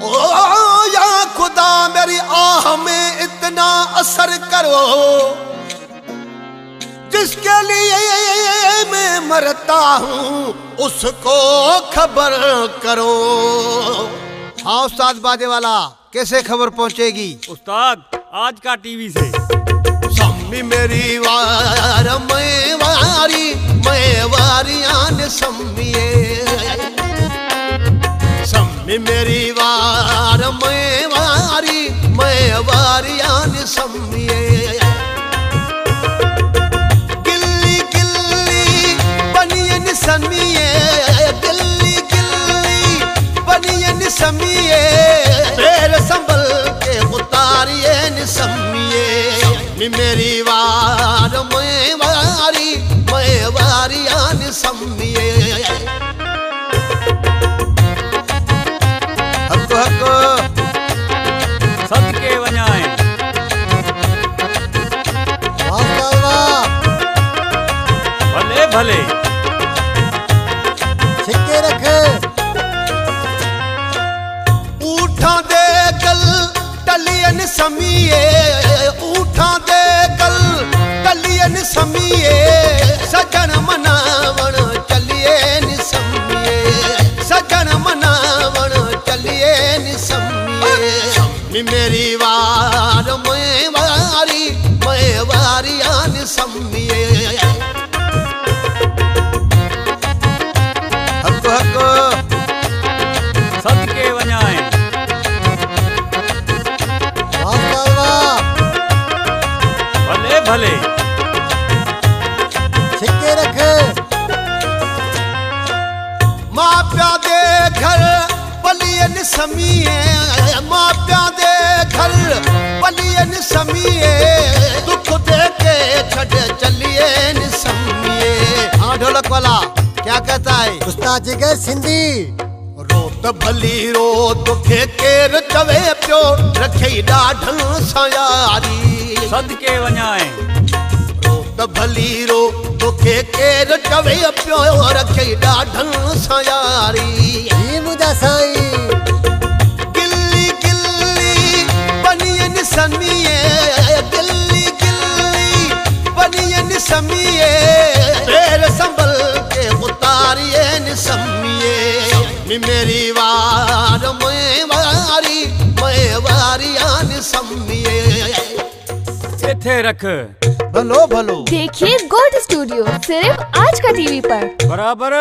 ओ या खुदा मेरी आह में इतना असर करो, जिसके लिए मैं मरता हूँ उसको खबर करो। हाँ उस्ताद बाजे वाला, कैसे खबर पहुँचेगी? उस्ताद आज का टीवी से। सम्मी मेरी वार मैं वारियान सम्मिए, सम्मी मेरी वार मैं वारियान सम्मिए। गिल्ली गिल्ली बनियन सम्मिए, गिल्ली गिल्ली बनियन सम्मिए, पैर संभल के उतारिए न सम्मिए। मेरी वार मैं वारियान सम्मिए। हक हक सदके वञाए। भले भले छिके रख। ऊठा दे गल टलियन समिए, ऊठा दे गल टलियन समिए, सजन मनावण चलिए नि समिए, सजन मनावण चलिए नि समिए। मेरी वार मैं वारियान समिए। हक हक सदके वञाए। भले भले छिके रख। माँ प्या दे घर पलियन समिए, माँ प्या दे घर पलियन समिए, दुख दे के छड़ चलिए न समिए। हाँ ढोलक वाला क्या कहता है? उस्ताद जिगर सिंधी। रोत भली रो दुखे केर चवे प्यो, रखे ॾाढन सां यारी। सदके वञाए। रोत भली रो दुखे केर चवे प्यो, रखे ॾाढन सां यारी। जी मुदा साईं। गिल्ली गिल्ली बनियन समिए, गिल्ली गिल्ली बनियन समिए, पैर संभल के उतारिए न समिए। मेरी वार मैं वारियान समिए। इथे रख। भलो भलो। देखिए गोल्ड स्टूडियो सिर्फ आज का टीवी पर। बराबर।